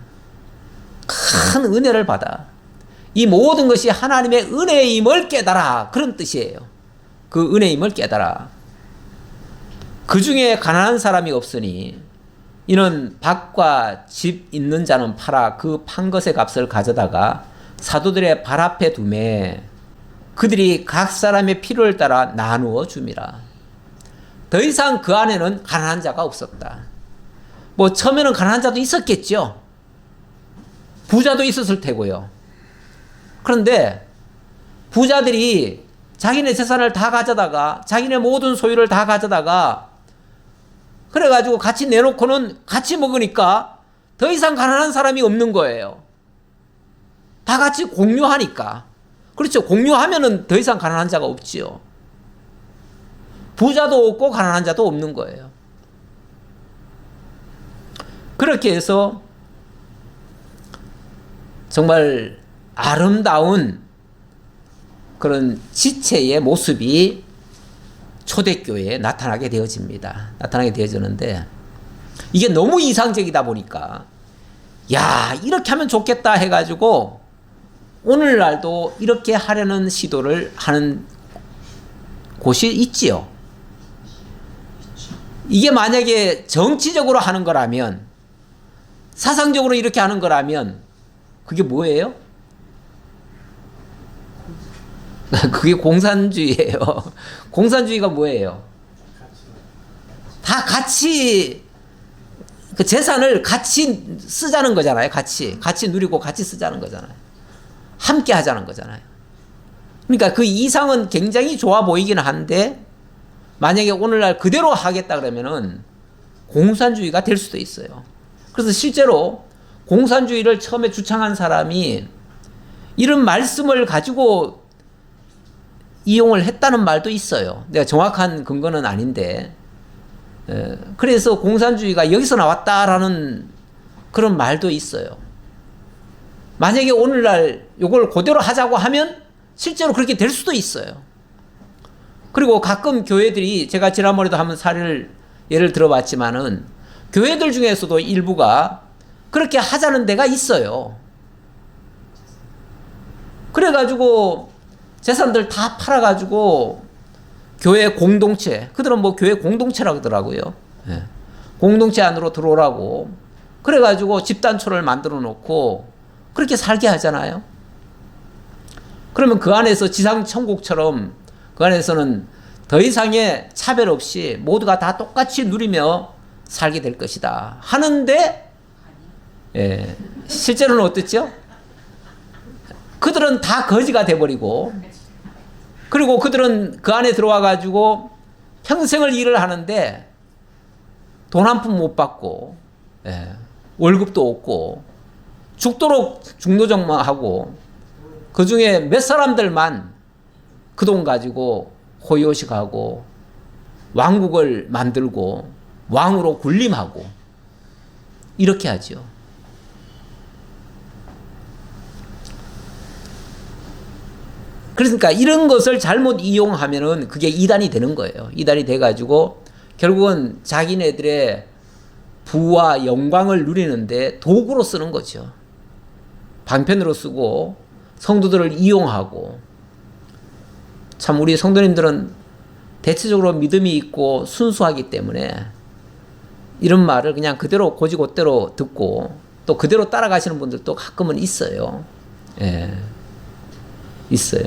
이 모든 것이 하나님의 은혜임을 깨달아 그런 뜻이에요. 그 은혜임을 깨달아. 그 중에 가난한 사람이 없으니 이는 밭과 집 있는 자는 팔아 그 판 것의 값을 가져다가 사도들의 발 앞에 두매 그들이 각 사람의 필요를 따라 나누어 줌이라. 더 이상 그 안에는 가난한 자가 없었다. 뭐 처음에는 가난한 자도 있었겠죠. 부자도 있었을 테고요. 그런데 부자들이 자기네 재산을 다 가져다가 자기네 모든 소유를 다 가져다가 그래가지고 같이 내놓고는 같이 먹으니까 더 이상 가난한 사람이 없는 거예요. 다 같이 공유하니까. 그렇죠. 공유하면은 더 이상 가난한 자가 없지요. 부자도 없고 가난한 자도 없는 거예요. 그렇게 해서 정말 아름다운 그런 지체의 모습이 초대교회에 나타나게 되어집니다. 나타나게 되어지는데 이게 너무 이상적이다 보니까 야 이렇게 하면 좋겠다 해가지고 오늘날도 이렇게 하려는 시도를 하는 곳이 있지요. 이게 만약에 정치적으로 하는 거라면 사상적으로 이렇게 하는 거라면 그게 뭐예요? 그게 공산주의예요. 공산주의가 뭐예요? 다 같이 그 재산을 같이 쓰자는 거잖아요. 같이 누리고 같이 쓰자는 거잖아요. 함께 하자는 거잖아요. 그러니까 그 이상은 굉장히 좋아 보이긴 한데 만약에 오늘날 그대로 하겠다 그러면은 공산주의가 될 수도 있어요. 그래서 실제로 공산주의를 처음에 주창한 사람이 이런 말씀을 가지고 이용을 했다는 말도 있어요. 내가 정확한 근거는 아닌데 그래서 공산주의가 여기서 나왔다라는 그런 말도 있어요. 만약에 오늘날 이걸 그대로 하자고 하면 실제로 그렇게 될 수도 있어요. 그리고 가끔 교회들이, 제가 지난번에도 한번 예를 들어봤지만은, 교회들 중에서도 일부가 그렇게 하자는 데가 있어요. 그래가지고 재산들 다 팔아가지고 교회 공동체, 그들은 뭐 교회 공동체라고 하더라고요. 공동체 안으로 들어오라고. 그래가지고 집단초를 만들어 놓고 그렇게 살게 하잖아요. 그러면 그 안에서 지상천국처럼 그 안에서는 더 이상의 차별 없이 모두가 다 똑같이 누리며 살게 될 것이다 하는데, 실제로는 어떻죠? 그들은 다 거지가 돼버리고, 그리고 그들은 그 안에 들어와 가지고 평생을 일을 하는데 돈 한 푼 못 받고, 월급도 없고, 죽도록 중노정마하고, 그 중에 몇 사람들만 그 돈 가지고 호요식하고 왕국을 만들고 왕으로 군림하고 이렇게 하죠. 그러니까 이런 것을 잘못 이용하면은 그게 이단이 되는 거예요. 이단이 돼가지고 결국은 자기네들의 부와 영광을 누리는데 도구로 쓰는 거죠. 방편으로 쓰고 성도들을 이용하고. 참 우리 성도님들은 대체적으로 믿음이 있고 순수하기 때문에 이런 말을 그냥 그대로 고지고대로 듣고 또 그대로 따라가시는 분들도 가끔은 있어요. 있어요.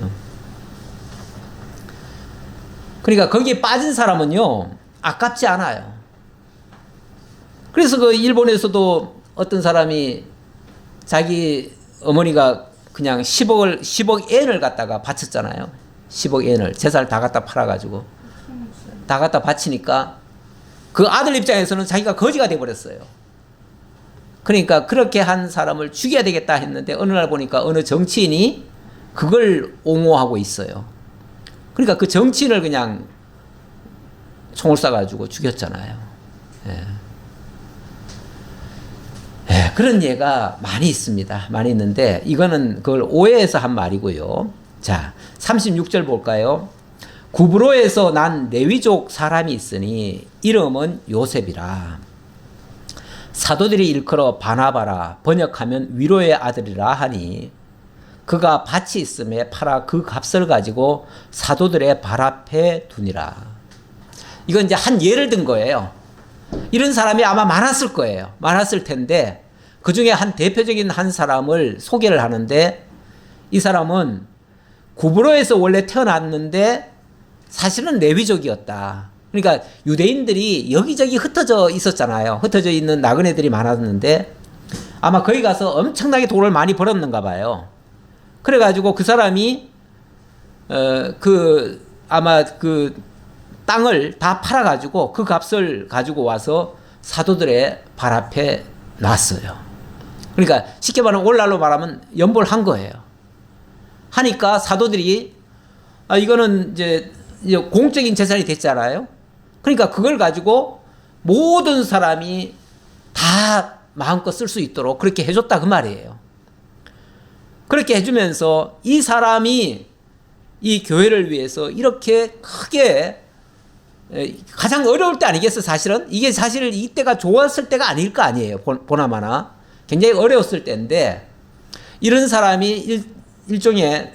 그러니까 거기에 빠진 사람은요, 아깝지 않아요. 그래서 그 일본에서도 어떤 사람이 자기 어머니가 그냥 10억 엔을 갖다가 바쳤잖아요. 10억 엔을 재산을 다 갖다 팔아가지고 다 갖다 바치니까 그 아들 입장에서는 자기가 거지가 돼버렸어요. 그러니까 그렇게 한 사람을 죽여야 되겠다 했는데 어느 날 보니까 어느 정치인이 그걸 옹호하고 있어요. 그러니까 그 정치인을 그냥 총을 쏴가지고 죽였잖아요. 그런 예가 많이 있습니다. 많이 있는데 이거는 그걸 오해해서 한 말이고요. 자, 36절 볼까요? 구브로에서 난 레위족 사람이 있으니 이름은 요셉이라. 사도들이 일컬어 바나바라, 번역하면 위로의 아들이라 하니 그가 밭이 있음에 팔아 그 값을 가지고 사도들의 발 앞에 두니라. 이건 이제 한 예를 든 거예요. 이런 사람이 아마 많았을 거예요. 많았을 텐데 그 중에 한 대표적인 한 사람을 소개를 하는데, 이 사람은 구브로에서 원래 태어났는데 사실은 레위족이었다. 그러니까 유대인들이 여기저기 흩어져 있었잖아요. 흩어져 있는 나그네들이 많았는데 아마 거기 가서 엄청나게 돈을 많이 벌었는가 봐요. 그래가지고 그 사람이 아마 그 땅을 다 팔아가지고 그 값을 가지고 와서 사도들의 발 앞에 놨어요. 그러니까 쉽게 말하면 오늘날로 말하면 연보를 한 거예요. 하니까 사도들이 이거는 이제 공적인 재산이 됐잖아요. 그러니까 그걸 가지고 모든 사람이 다 마음껏 쓸 수 있도록 그렇게 해줬다 그 말이에요. 그렇게 해주면서 이 사람이 이 교회를 위해서 이렇게 크게, 가장 어려울 때 아니겠어 사실은? 이게 사실 이때가 좋았을 때가 아닐 거 아니에요. 보나마나 굉장히 어려웠을 때인데 이런 사람이 일종의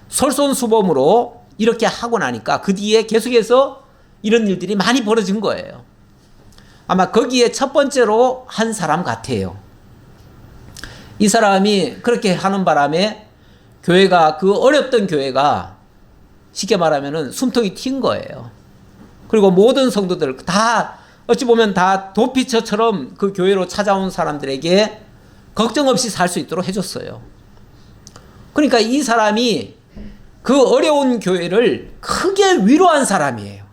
솔선수범으로 이렇게 하고 나니까 그 뒤에 계속해서 이런 일들이 많이 벌어진 거예요. 아마 거기에 첫 번째로 한 사람 같아요. 이 사람이 그렇게 하는 바람에 교회가, 그 어렵던 교회가 쉽게 말하면은 숨통이 튄 거예요. 그리고 모든 성도들 다 어찌 보면 다 도피처처럼 그 교회로 찾아온 사람들에게 걱정 없이 살 수 있도록 해줬어요. 그러니까 이 사람이 그 어려운 교회를 크게 위로한 사람이에요.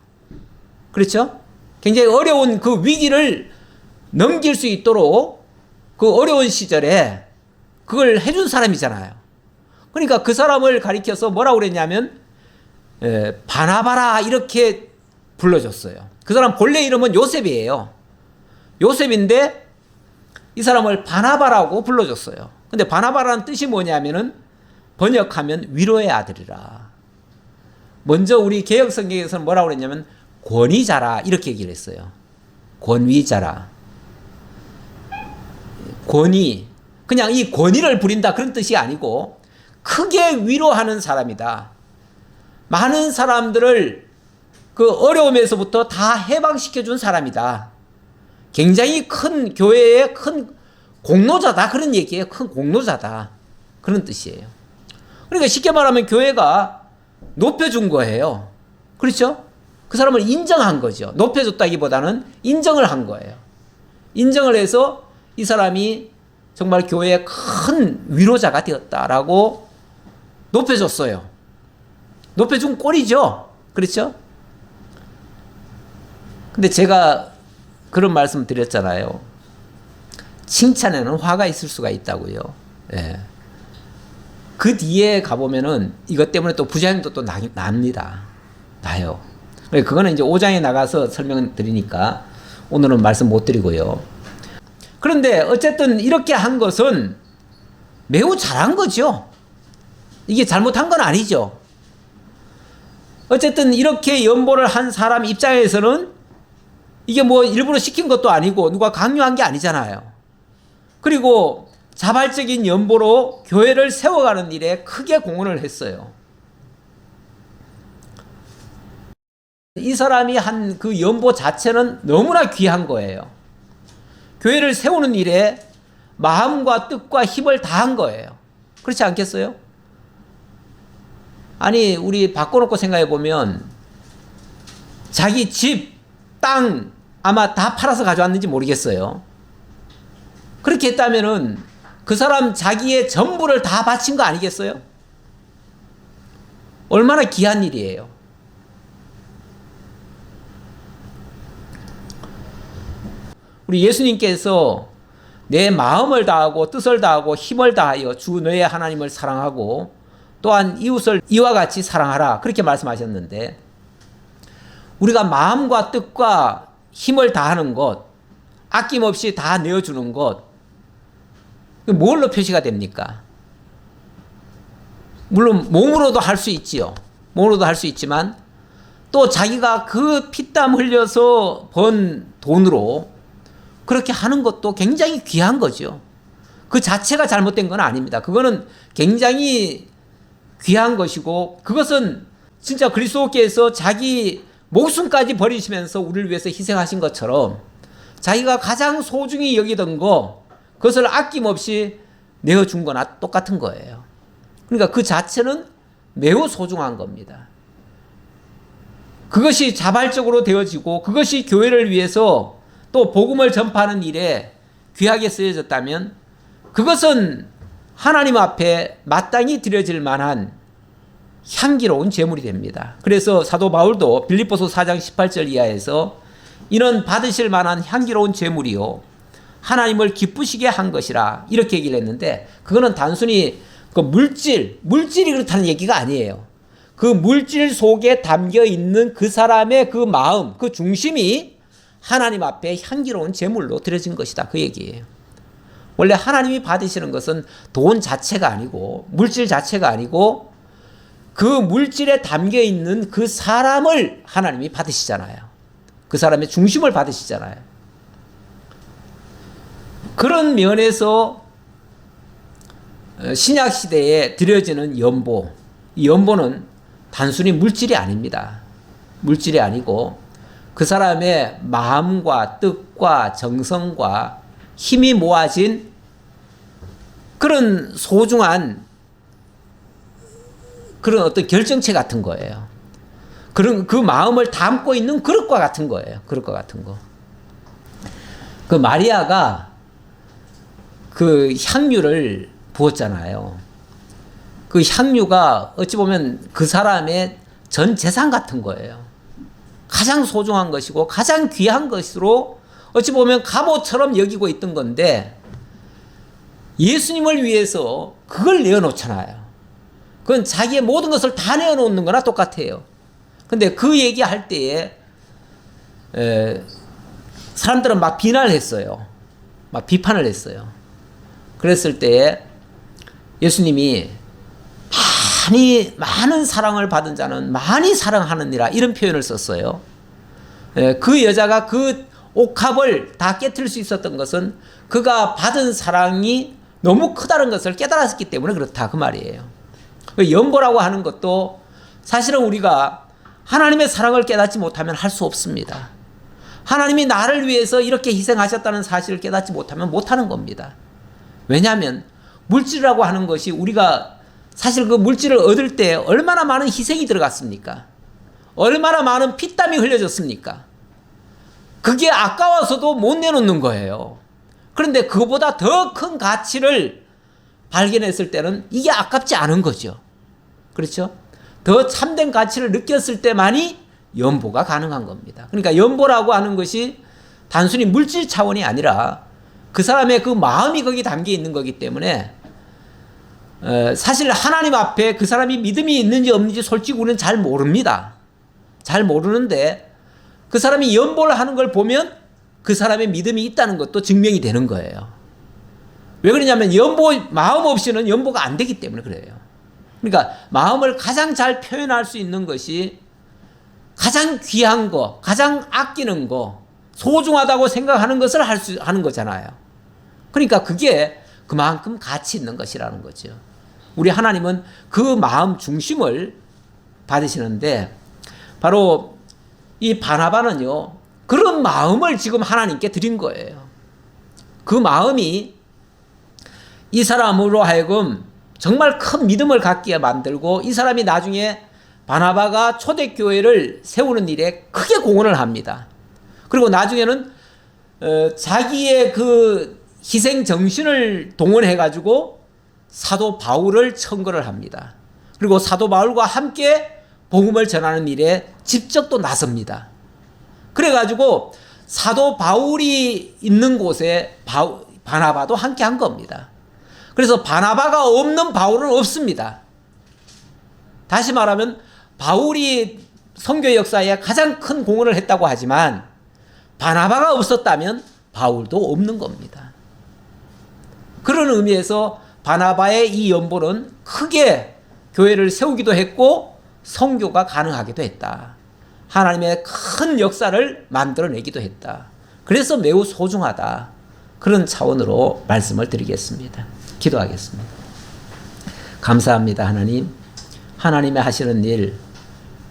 그렇죠? 굉장히 어려운 그 위기를 넘길 수 있도록 그 어려운 시절에 그걸 해준 사람이잖아요. 그러니까 그 사람을 가리켜서 뭐라고 그랬냐면 바나바라 이렇게 불러줬어요. 그 사람 본래 이름은 요셉이에요. 요셉인데 이 사람을 바나바라고 불러줬어요. 근데 바나바라는 뜻이 뭐냐면은 번역하면 위로의 아들이라. 먼저 우리 개혁성경에서는 뭐라고 그랬냐면 권위자라 이렇게 얘기를 했어요. 권위자라. 권위. 그냥 이 권위를 부린다 그런 뜻이 아니고 크게 위로하는 사람이다. 많은 사람들을 그 어려움에서부터 다 해방시켜준 사람이다. 굉장히 큰 교회의 큰 공로자다. 그런 얘기예요. 큰 공로자다. 그런 뜻이에요. 그러니까 쉽게 말하면 교회가 높여준 거예요. 그렇죠? 그 사람을 인정한 거죠. 높여줬다기보다는 인정을 한 거예요. 인정을 해서 이 사람이 정말 교회의 큰 위로자가 되었다라고 높여줬어요. 높여준 꼴이죠. 그렇죠? 근데 제가 그런 말씀 드렸잖아요. 칭찬에는 화가 있을 수가 있다고요. 예. 그 뒤에 가보면은 이것 때문에 또 부작용도 또 납니다. 나요. 그거는 이제 5장에 나가서 설명드리니까 오늘은 말씀 못 드리고요. 그런데 어쨌든 이렇게 한 것은 매우 잘한 거죠. 이게 잘못한 건 아니죠. 어쨌든 이렇게 연보를 한 사람 입장에서는 이게 뭐 일부러 시킨 것도 아니고 누가 강요한 게 아니잖아요. 그리고 자발적인 연보로 교회를 세워가는 일에 크게 공헌을 했어요. 이 사람이 한 그 연보 자체는 너무나 귀한 거예요. 교회를 세우는 일에 마음과 뜻과 힘을 다한 거예요. 그렇지 않겠어요? 아니, 우리 바꿔놓고 생각해 보면 자기 집, 땅 아마 다 팔아서 가져왔는지 모르겠어요. 그렇게 했다면은 그 사람 자기의 전부를 다 바친 거 아니겠어요? 얼마나 귀한 일이에요. 우리 예수님께서 내 마음을 다하고 뜻을 다하고 힘을 다하여 주 너의 하나님을 사랑하고 또한 이웃을 이와 같이 사랑하라 그렇게 말씀하셨는데 우리가 마음과 뜻과 힘을 다하는 것 아낌없이 다 내어주는 것 뭘로 표시가 됩니까? 물론 몸으로도 할 수 있지요. 몸으로도 할 수 있지만 또 자기가 그 피땀 흘려서 번 돈으로 그렇게 하는 것도 굉장히 귀한 거죠. 그 자체가 잘못된 건 아닙니다. 그거는 굉장히 귀한 것이고 그것은 진짜 그리스도께서 자기 목숨까지 버리시면서 우리를 위해서 희생하신 것처럼 자기가 가장 소중히 여기던 거 그것을 아낌없이 내어준 거나 똑같은 거예요. 그러니까 그 자체는 매우 소중한 겁니다. 그것이 자발적으로 되어지고 그것이 교회를 위해서 또 복음을 전파하는 일에 귀하게 쓰여졌다면 그것은 하나님 앞에 마땅히 드려질 만한 향기로운 제물이 됩니다. 그래서 사도 바울도 빌립보서 4장 18절 이하에서 이는 받으실 만한 향기로운 제물이요 하나님을 기쁘시게 한 것이라 이렇게 얘기를 했는데 그거는 단순히 그 물질이 그렇다는 얘기가 아니에요. 그 물질 속에 담겨 있는 그 사람의 그 마음, 그 중심이 하나님 앞에 향기로운 제물로 드려진 것이다. 그 얘기예요. 원래 하나님이 받으시는 것은 돈 자체가 아니고 물질 자체가 아니고 그 물질에 담겨 있는 그 사람을 하나님이 받으시잖아요. 그 사람의 중심을 받으시잖아요. 그런 면에서 신약 시대에 드려지는 연보, 이 연보는 단순히 물질이 아닙니다. 물질이 아니고 그 사람의 마음과 뜻과 정성과 힘이 모아진 그런 소중한 그런 어떤 결정체 같은 거예요. 그런 그 마음을 담고 있는 그릇과 같은 거예요. 그릇과 같은 거. 그 마리아가 그 향유를 부었잖아요. 그 향유가 어찌 보면 그 사람의 전 재산 같은 거예요. 가장 소중한 것이고 가장 귀한 것으로 어찌 보면 갑옷처럼 여기고 있던 건데 예수님을 위해서 그걸 내어놓잖아요. 그건 자기의 모든 것을 다 내어놓는 거나 똑같아요. 근데 그 얘기할 때에 사람들은 막 비난을 했어요. 막 비판을 했어요. 그랬을 때에 예수님이 많은 사랑을 받은 자는 많이 사랑하느니라 이런 표현을 썼어요. 그 여자가 그 옥합을 다 깨트릴 수 있었던 것은 그가 받은 사랑이 너무 크다는 것을 깨달았기 때문에 그렇다 그 말이에요. 연보라고 하는 것도 사실은 우리가 하나님의 사랑을 깨닫지 못하면 할 수 없습니다. 하나님이 나를 위해서 이렇게 희생하셨다는 사실을 깨닫지 못하면 못하는 겁니다. 왜냐하면 물질이라고 하는 것이 우리가 사실 그 물질을 얻을 때 얼마나 많은 희생이 들어갔습니까? 얼마나 많은 피땀이 흘려졌습니까? 그게 아까워서도 못 내놓는 거예요. 그런데 그보다 더 큰 가치를 발견했을 때는 이게 아깝지 않은 거죠. 그렇죠? 더 참된 가치를 느꼈을 때만이 연보가 가능한 겁니다. 그러니까 연보라고 하는 것이 단순히 물질 차원이 아니라 그 사람의 그 마음이 거기 담겨 있는 거기 때문에 사실 하나님 앞에 그 사람이 믿음이 있는지 없는지 솔직히 우리는 잘 모릅니다. 잘 모르는데 그 사람이 연보를 하는 걸 보면 그 사람의 믿음이 있다는 것도 증명이 되는 거예요. 왜 그러냐면 마음 없이는 연보가 안 되기 때문에 그래요. 그러니까 마음을 가장 잘 표현할 수 있는 것이 가장 귀한 거, 가장 아끼는 거, 소중하다고 생각하는 것을 하는 거잖아요. 그러니까 그게 그만큼 가치 있는 것이라는 거죠. 우리 하나님은 그 마음 중심을 받으시는데 바로 이 바나바는요, 그런 마음을 지금 하나님께 드린 거예요. 그 마음이 이 사람으로 하여금 정말 큰 믿음을 갖게 만들고 이 사람이 나중에 바나바가 초대교회를 세우는 일에 크게 공헌을 합니다. 그리고 나중에는 자기의 그 희생 정신을 동원해가지고 사도 바울을 청거를 합니다. 그리고 사도 바울과 함께 복음을 전하는 일에 직접 또 나섭니다. 그래가지고 사도 바울이 있는 곳에 바나바도 함께 한 겁니다. 그래서 바나바가 없는 바울은 없습니다. 다시 말하면 바울이 선교 역사에 가장 큰 공헌을 했다고 하지만 바나바가 없었다면 바울도 없는 겁니다. 그런 의미에서 바나바의 이 연보는 크게 교회를 세우기도 했고 선교가 가능하기도 했다. 하나님의 큰 역사를 만들어내기도 했다. 그래서 매우 소중하다. 그런 차원으로 말씀을 드리겠습니다. 기도하겠습니다. 감사합니다, 하나님. 하나님의 하시는 일,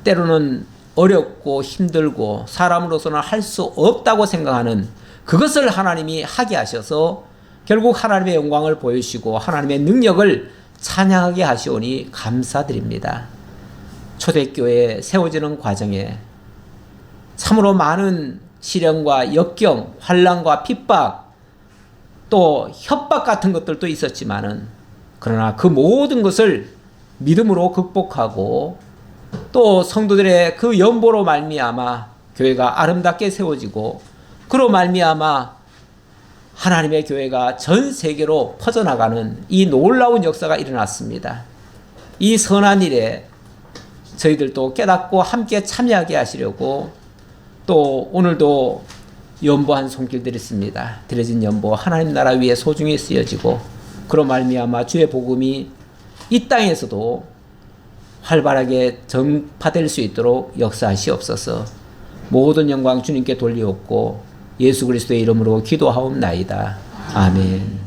때로는 어렵고 힘들고 사람으로서는 할 수 없다고 생각하는 그것을 하나님이 하게 하셔서 결국 하나님의 영광을 보여주시고 하나님의 능력을 찬양하게 하시오니 감사드립니다. 초대교회 세워지는 과정에 참으로 많은 시련과 역경, 환난과 핍박, 또 협박 같은 것들도 있었지만은 그러나 그 모든 것을 믿음으로 극복하고 또 성도들의 그 연보로 말미암아 교회가 아름답게 세워지고 그로 말미암아 하나님의 교회가 전 세계로 퍼져나가는 이 놀라운 역사가 일어났습니다. 이 선한 일에 저희들도 깨닫고 함께 참여하게 하시려고 또 오늘도 연보한 손길 드렸습니다. 드려진 연보 하나님 나라 위에 소중히 쓰여지고 그로 말미암아 주의 복음이 이 땅에서도 활발하게 전파될 수 있도록 역사하시옵소서. 모든 영광 주님께 돌리옵고 예수 그리스도의 이름으로 기도하옵나이다. 아멘.